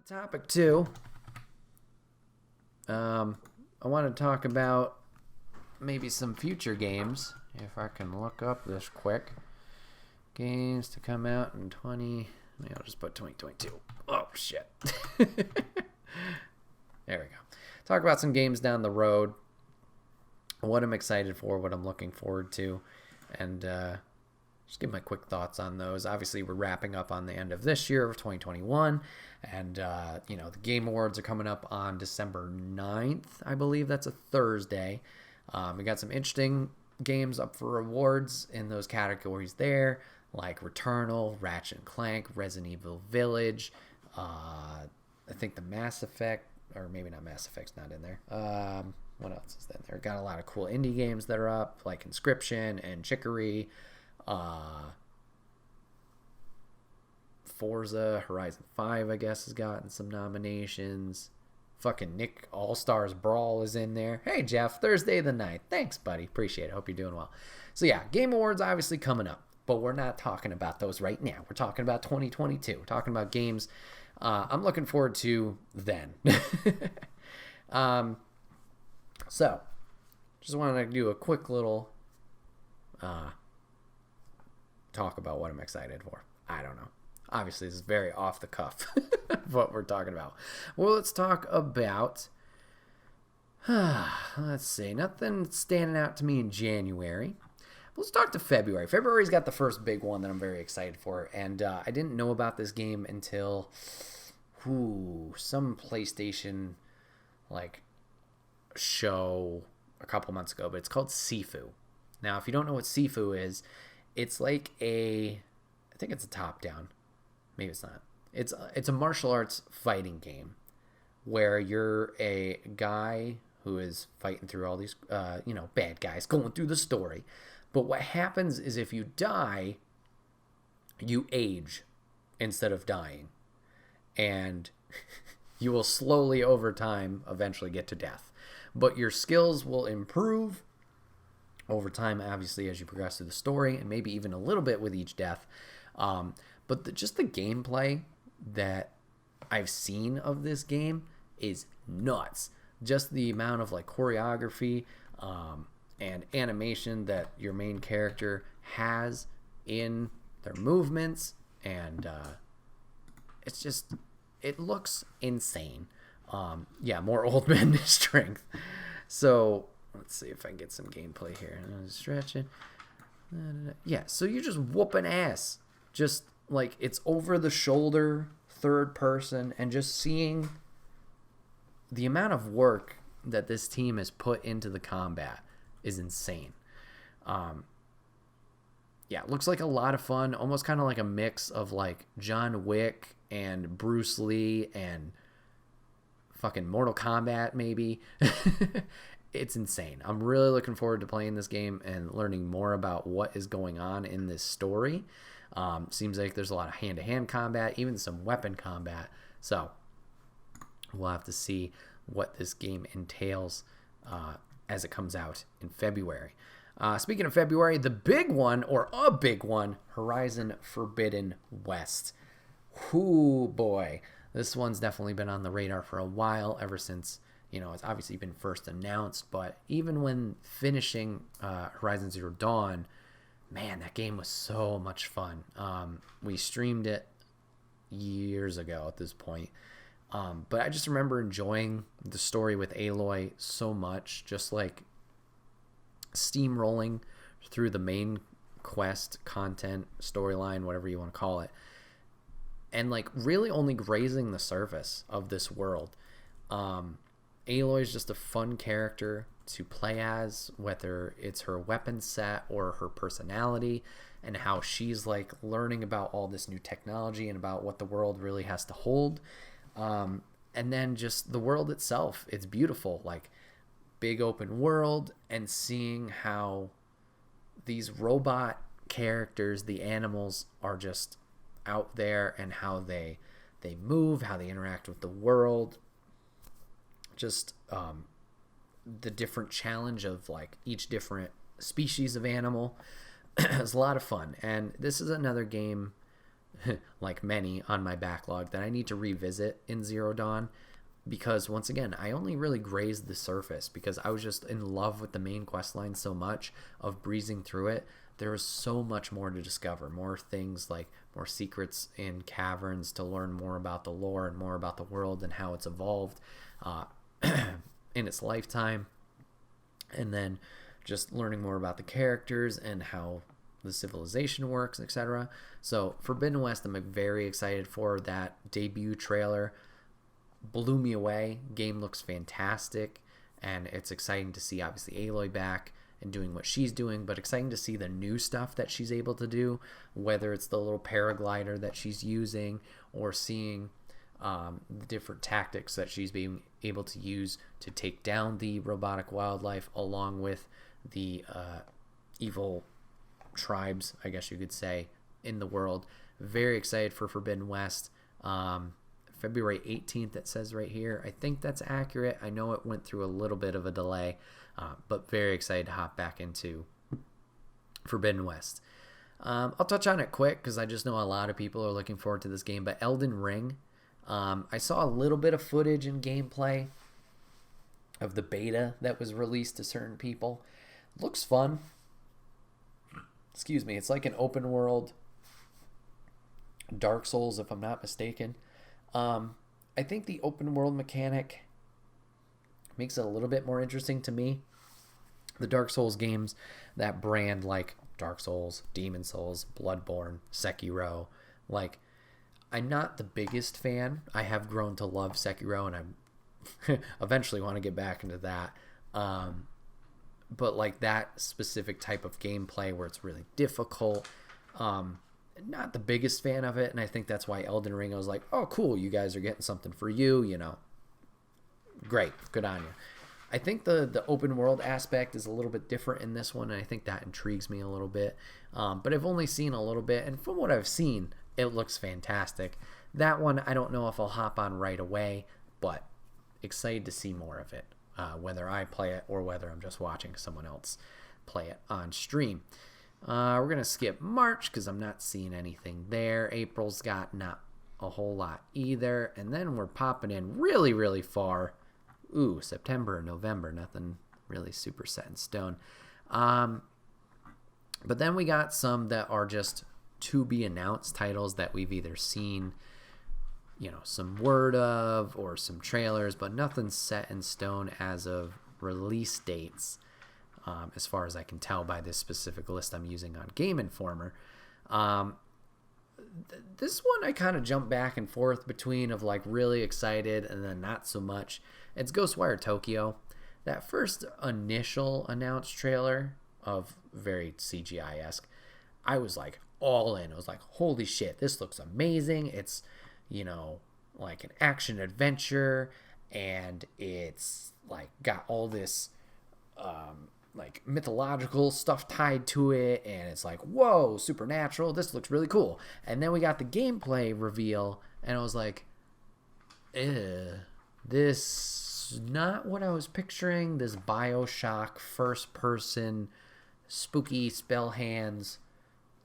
Topic two. I want to talk about maybe some future games. If I can look up this quick. Games to come out in maybe I'll just put 2022. Oh, shit. There we go. Talk about some games down the road. What I'm excited for, what I'm looking forward to. And just give my quick thoughts on those. Obviously, we're wrapping up on the end of this year of 2021. And, the Game Awards are coming up on December 9th. I believe that's a Thursday. We got some interesting games up for awards in those categories there, like Returnal, Ratchet and Clank, Resident Evil Village. I think the Mass Effect, or maybe not Mass Effect's not in there. What else is in there? Got a lot of cool indie games that are up, like Inscription and Chicory. Forza Horizon 5, I guess, has gotten some nominations. Fucking Nick All-Stars Brawl is in there. Hey, Jeff, Thursday the 9th. Thanks, buddy. Appreciate it. Hope you're doing well. So, yeah, Game Awards obviously coming up, but we're not talking about those right now. We're talking about 2022. We're talking about games I'm looking forward to then. So, just wanted to do a quick little talk about what I'm excited for. I don't know. Obviously, this is very off the cuff what we're talking about. Well, let's talk about, let's see, nothing standing out to me in January. Let's talk to February. February's got the first big one that I'm very excited for, and I didn't know about this game until some PlayStation show a couple months ago, but it's called Sifu. Now, if you don't know what Sifu is, it's like I think it's a top-down. Maybe it's not. It's a martial arts fighting game where you're a guy who is fighting through all these, bad guys going through the story. But what happens is if you die, you age instead of dying. And you will slowly over time eventually get to death. But your skills will improve over time, obviously, as you progress through the story, and maybe even a little bit with each death. But just the gameplay that I've seen of this game is nuts. Just the amount of choreography and animation that your main character has in their movements, and it looks insane. More old man strength. So let's see if I can get some gameplay here. Stretch it. Yeah, so you're just whooping ass. Just it's over the shoulder, third person, and just seeing the amount of work that this team has put into the combat is insane. It looks like a lot of fun, almost kind of like a mix of John Wick and Bruce Lee and fucking Mortal Kombat maybe. It's insane. I'm really looking forward to playing this game and learning more about what is going on in this story. Seems like there's a lot of hand-to-hand combat, even some weapon combat. So we'll have to see what this game entails as it comes out in February. Speaking of February, the big one, or a big one, Horizon Forbidden West. Ooh, boy. This one's definitely been on the radar for a while, ever since, it's obviously been first announced. But even when finishing Horizon Zero Dawn, man, that game was so much fun. We streamed it years ago at this point. But I just remember enjoying the story with Aloy so much, just steamrolling through the main quest, content, storyline, whatever you want to call it. And really only grazing the surface of this world. Aloy is just a fun character to play as, whether it's her weapon set or her personality, and how she's learning about all this new technology and about what the world really has to hold. And then just the world itself, it's beautiful, big open world, and seeing how these robot characters, the animals, are just out there, and how they move, how they interact with the world. Just the different challenge of each different species of animal is a lot of fun. And this is another game like many on my backlog, that I need to revisit in Zero Dawn, because once again, I only really grazed the surface because I was just in love with the main quest line so much of breezing through it. There is so much more to discover, more things, like more secrets in caverns to learn more about the lore and more about the world and how it's evolved in its lifetime, and then just learning more about the characters and how the civilization works, etc. So Forbidden West, I'm very excited for. That debut trailer blew me away. Game looks fantastic, and it's exciting to see obviously Aloy back and doing what she's doing, but exciting to see the new stuff that she's able to do, whether it's the little paraglider that she's using or seeing the different tactics that she's being able to use to take down the robotic wildlife, along with the evil tribes, I guess you could say, in the world. Very excited for Forbidden West. February 18th, it says right here. I think that's accurate. I know it went through a little bit of a delay, but very excited to hop back into Forbidden West. I'll touch on it quick because I just know a lot of people are looking forward to this game, but Elden Ring, I saw a little bit of footage and gameplay of the beta that was released to certain people. Looks fun. Excuse me. It's like an open world Dark Souls, if I'm not mistaken. I think the open world mechanic makes it a little bit more interesting to me. The Dark Souls games, that brand, like Dark Souls, Demon Souls, Bloodborne, Sekiro, like, I'm not the biggest fan. I have grown to love Sekiro, and I eventually want to get back into that. But like that specific type of gameplay where it's really difficult, not the biggest fan of it. And I think that's why Elden Ring, I was like, oh, cool, you guys are getting something for you, you know. Great, good on you. I think the open world aspect is a little bit different in this one, and I think that intrigues me a little bit. But I've only seen a little bit, and from what I've seen, it looks fantastic. That one, I don't know if I'll hop on right away, but excited to see more of it, whether I play it or whether I'm just watching someone else play it on stream. We're going to skip March because I'm not seeing anything there. April's got not a whole lot either. And then we're popping in really, really far. Ooh, September and November. Nothing really super set in stone. But then we got some that are just to be announced titles that we've either seen, you know, some word of or some trailers, but nothing set in stone as of release dates, as far as I can tell by this specific list I'm using on Game Informer. This one I kind of jump back and forth between of like really excited and then not so much. It's Ghostwire Tokyo. That first initial announced trailer of very CGI-esque, I was like all in. I was like, holy shit, this looks amazing. It's, you know, like an action adventure, and it's like got all this like mythological stuff tied to it, and it's like, whoa, supernatural, this looks really cool. And then we got the gameplay reveal, and I was like, this not what I was picturing. This BioShock first person spooky spell hands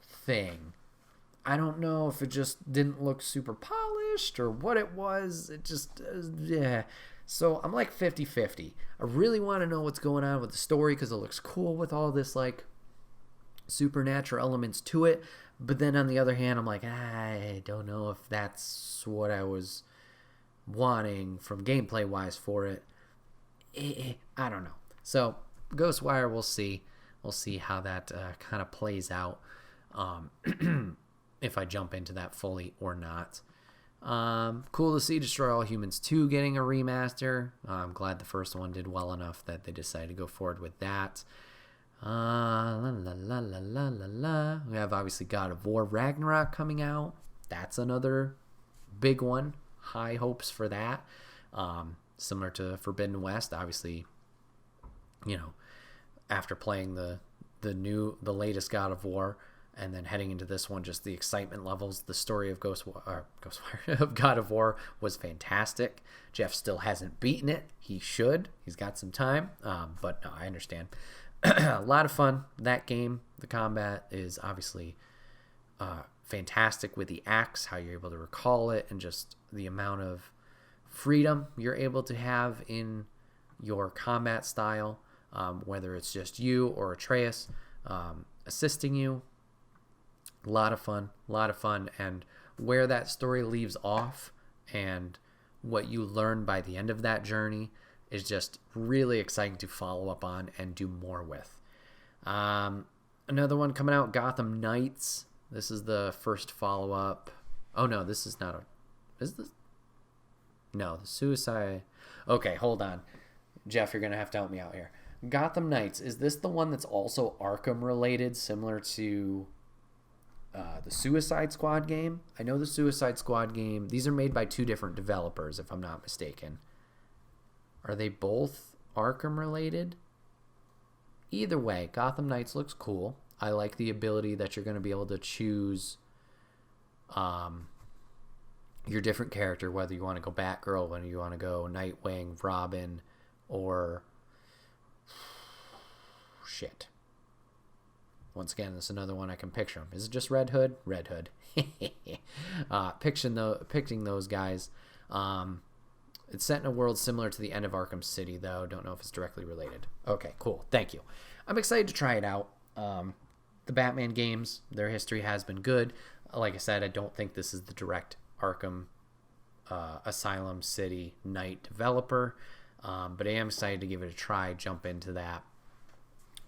thing. I don't know if it just didn't look super polished or what it was. It just, yeah. So I'm like 50-50. I really want to know what's going on with the story because it looks cool with all this like supernatural elements to it. But then on the other hand, I'm like, I don't know if that's what I was wanting from gameplay wise for it. I don't know. So Ghostwire, we'll see. We'll see how that kind of plays out. If I jump into that fully or not. Cool to see Destroy All Humans 2 getting a remaster. I'm glad the first one did well enough that they decided to go forward with that. We have obviously God of War Ragnarok coming out. That's another big one. High hopes for that. Similar to Forbidden West, obviously, you know, after playing the latest God of War, and then heading into this one, just the excitement levels. The story of Ghostwire of God of War was fantastic. Jeff still hasn't beaten it. He should. He's got some time. But no, I understand. A lot of fun. That game, the combat is obviously fantastic with the axe, how you're able to recall it, and just the amount of freedom you're able to have in your combat style, whether it's just you or Atreus assisting you. A lot of fun, and where that story leaves off and what you learn by the end of that journey is just really exciting to follow up on and do more with. Another one coming out, Gotham Knights. This is the first follow-up. Oh, no, this is not a... Is this... No, the Suicide... Okay, hold on. Jeff, you're going to have to help me out here. Gotham Knights, is this the one that's also Arkham-related, similar to the Suicide Squad game? I know the Suicide Squad game... These are made by two different developers, if I'm not mistaken. Are they both Arkham-related? Either way, Gotham Knights looks cool. I like the ability that you're going to be able to choose your different character, whether you want to go Batgirl, whether you want to go Nightwing, Robin, or... Shit. Once again, this is another one I can picture him. Is it just Red Hood? Red Hood. Picking those guys. It's set in a world similar to the end of Arkham City, though. Don't know if it's directly related. Okay, cool. Thank you. I'm excited to try it out. The Batman games, their history has been good. Like I said, I don't think this is the direct Arkham Asylum City Knight developer, but I am excited to give it a try, jump into that.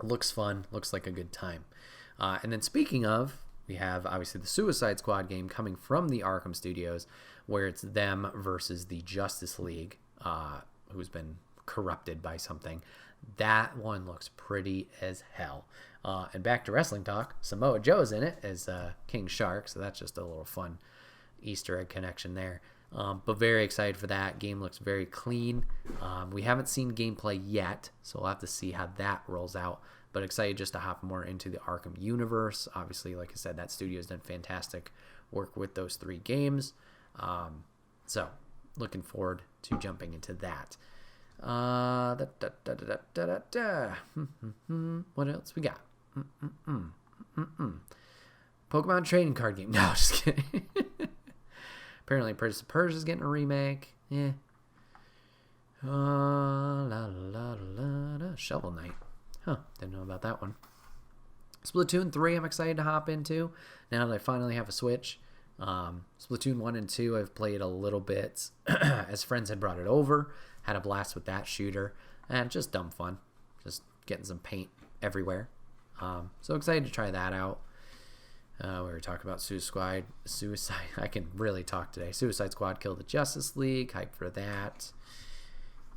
Looks fun. Looks like a good time. And then speaking of, we have obviously the Suicide Squad game coming from the Arkham Studios, where it's them versus the Justice League, who's been corrupted by something. That one looks pretty as hell. And back to wrestling talk, Samoa Joe's in it as King Shark, so that's just a little fun Easter egg connection there. But very excited for that. Game looks very clean. We haven't seen gameplay yet, so we'll have to see how that rolls out. But excited just to hop more into the Arkham universe. Obviously, like I said, that studio's done fantastic work with those 3 games. So looking forward to jumping into that. What else we got? Pokemon trading card game. No, just kidding. Apparently Prince of Persia is getting a remake. Yeah. Shovel Knight. Huh. Didn't know about that one. Splatoon 3 I'm excited to hop into now that I finally have a Switch. Splatoon 1 and 2 I've played a little bit as friends had brought it over. Had a blast with that shooter. And just dumb fun. Just getting some paint everywhere. So excited to try that out. We were talking about Suicide. I can really talk today. Suicide Squad killed the Justice League. Hype for that.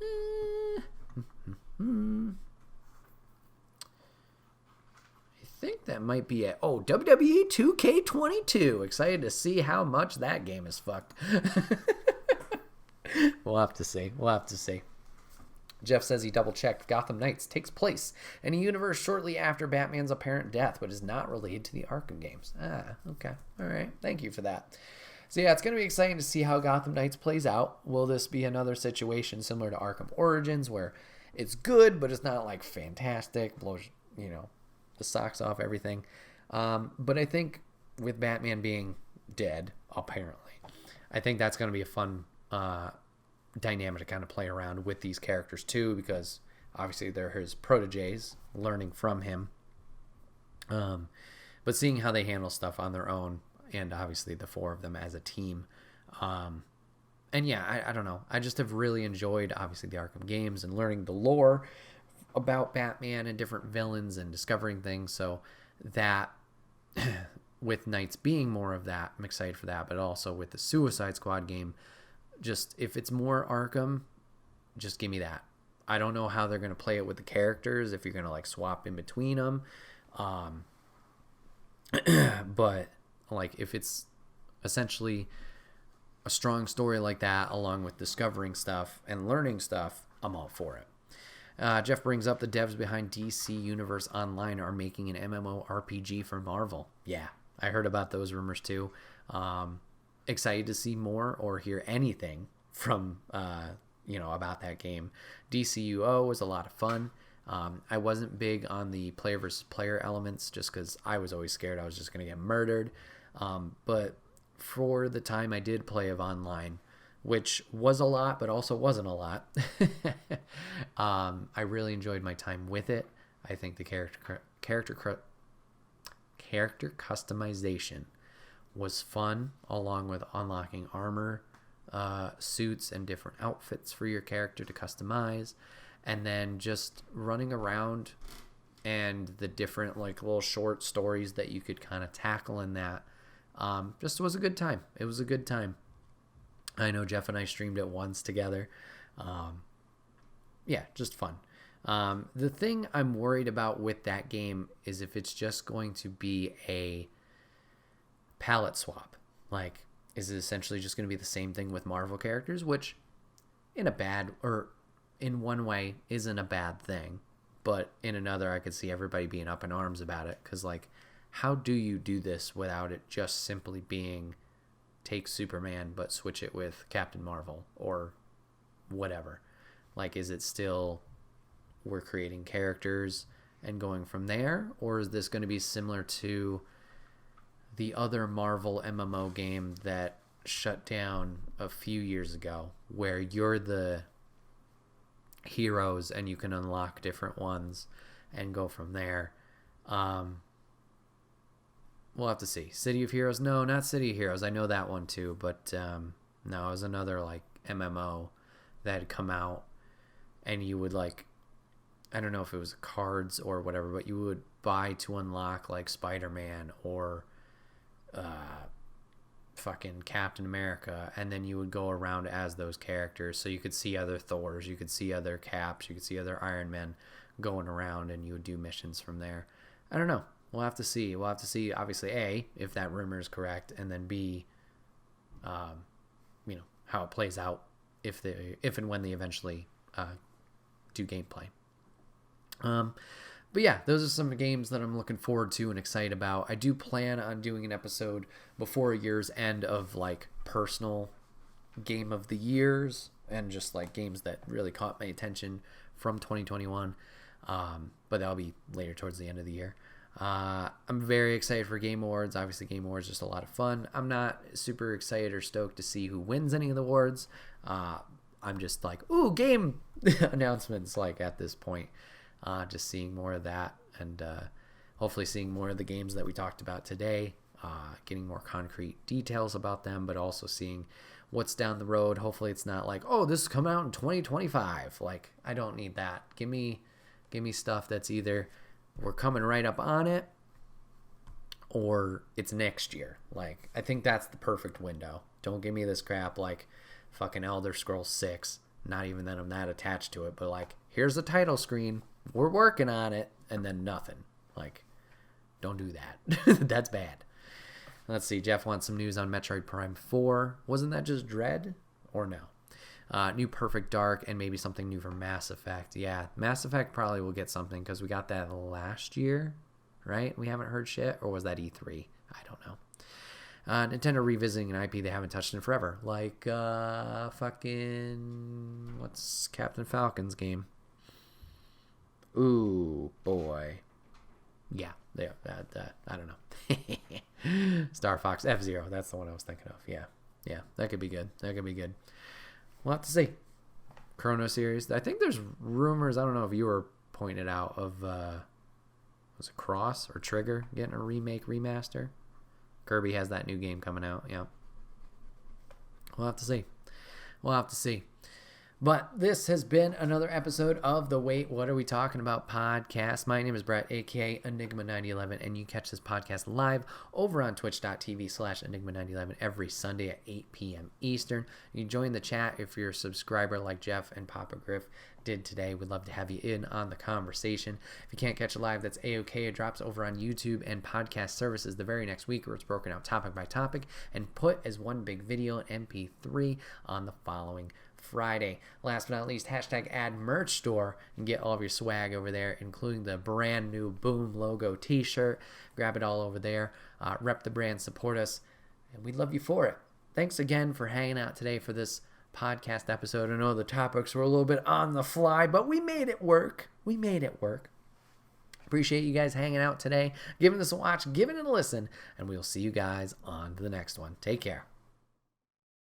I think that might be it. Oh, WWE 2K22. Excited to see how much that game is fucked. We'll have to see. Jeff says he double-checked. Gotham Knights takes place in a universe shortly after Batman's apparent death, but is not related to the Arkham games. Okay. All right. Thank you for that. So, yeah, it's going to be exciting to see how Gotham Knights plays out. Will this be another situation similar to Arkham Origins where it's good, but it's not, like, fantastic, blows, the socks off everything? But I think with Batman being dead, apparently, I think that's going to be a fun dynamic to kind of play around with these characters too, because obviously they're his proteges learning from him, but seeing how they handle stuff on their own, and obviously the 4 of them as a team, and yeah, I don't know, I just have really enjoyed obviously the Arkham games and learning the lore about Batman and different villains and discovering things. So that with Knights being more of that, I'm excited for that. But also with the Suicide Squad game, just if it's more Arkham, just give me that. I don't know how they're going to play it with the characters, if you're going to like swap in between them. But like if it's essentially a strong story like that, along with discovering stuff and learning stuff, I'm all for it. Jeff brings up the devs behind DC Universe Online are making an MMORPG for Marvel. Yeah, I heard about those rumors too. Excited to see more or hear anything from about that game. DCUO was a lot of fun. I wasn't big on the player versus player elements just because I was always scared I was just going to get murdered. But for the time I did play of online, which was a lot, but also wasn't a lot, I really enjoyed my time with it. I think the character customization was fun, along with unlocking armor, suits, and different outfits for your character to customize, and then just running around and the different like little short stories that you could kind of tackle in that. Just was a good time. It was a good time. I know Jeff and I streamed it once together. Yeah, just fun. The thing I'm worried about with that game is if it's just going to be a palette swap. Like, is it essentially just going to be the same thing with Marvel characters, which in one way isn't a bad thing, but in another I could see everybody being up in arms about it, because like, how do you do this without it just simply being take Superman but switch it with Captain Marvel or whatever? Like, is it still we're creating characters and going from there, or is this going to be similar to the other Marvel MMO game that shut down a few years ago, where you're the heroes and you can unlock different ones and go from there? We'll have to see. City of Heroes? No, not City of Heroes. I know that one too, but no, it was another like MMO that had come out, and you would like, I don't know if it was cards or whatever, but you would buy to unlock like Spider-Man or fucking Captain America, and then you would go around as those characters, so you could see other Thors, you could see other Caps, you could see other Iron Men going around, and you would do missions from there. I don't know. We'll have to see. We'll have to see, obviously, A, if that rumor is correct, and then B, how it plays out if and when they eventually do gameplay. But yeah, those are some games that I'm looking forward to and excited about. I do plan on doing an episode before a year's end of like personal game of the years and just like games that really caught my attention from 2021. But that'll be later towards the end of the year. I'm very excited for Game Awards. Obviously, Game Awards is just a lot of fun. I'm not super excited or stoked to see who wins any of the awards. I'm just like, ooh, game announcements like at this point. Just seeing more of that, and hopefully seeing more of the games that we talked about today, getting more concrete details about them, but also seeing what's down the road. Hopefully it's not like, oh, this is coming out in 2025. Like, I don't need that. Give me stuff that's either we're coming right up on it or it's next year. Like, I think that's the perfect window. Don't give me this crap like fucking Elder Scrolls 6. Not even that I'm that attached to it, but like, here's the title screen, we're working on it, and then nothing. Like, don't do that. That's bad. Let's see. Jeff wants some news on Metroid Prime 4. Wasn't that just Dread? Or no? New Perfect Dark, and maybe something new for Mass Effect. Yeah, Mass Effect probably will get something because we got that last year, right? We haven't heard shit, or was that E3? I don't know. Nintendo revisiting an IP they haven't touched in forever, like fucking what's Captain Falcon's game? Ooh boy, yeah, there. I don't know. Star Fox F-Zero. That's the one I was thinking of. Yeah, that could be good. We'll have to see. Chrono Series. I think there's rumors. I don't know if you were pointed out of was it Cross or Trigger getting a remaster. Kirby has that new game coming out. Yeah. We'll have to see. But this has been another episode of the Wait, What Are We Talking About podcast. My name is Bret, aka Enigma9011, and you catch this podcast live over on twitch.tv/Enigma9011 every Sunday at 8 p.m. Eastern. You can join the chat if you're a subscriber like Jeff and Papa Griff did today. We'd love to have you in on the conversation. If you can't catch it live, that's A-OK. It drops over on YouTube and podcast services the very next week, where it's broken out topic by topic and put as one big video in MP3 on the following Friday. Last but not least, #add merch store and get all of your swag over there, including the brand new Boom logo t-shirt. Grab it all over there. Rep the brand, support us, and we'd love you for it. Thanks again for hanging out today for this podcast episode. I know the topics were a little bit on the fly, but we made it work. Appreciate you guys hanging out today, giving this a watch, giving it a listen, and we'll see you guys on the next one. Take care.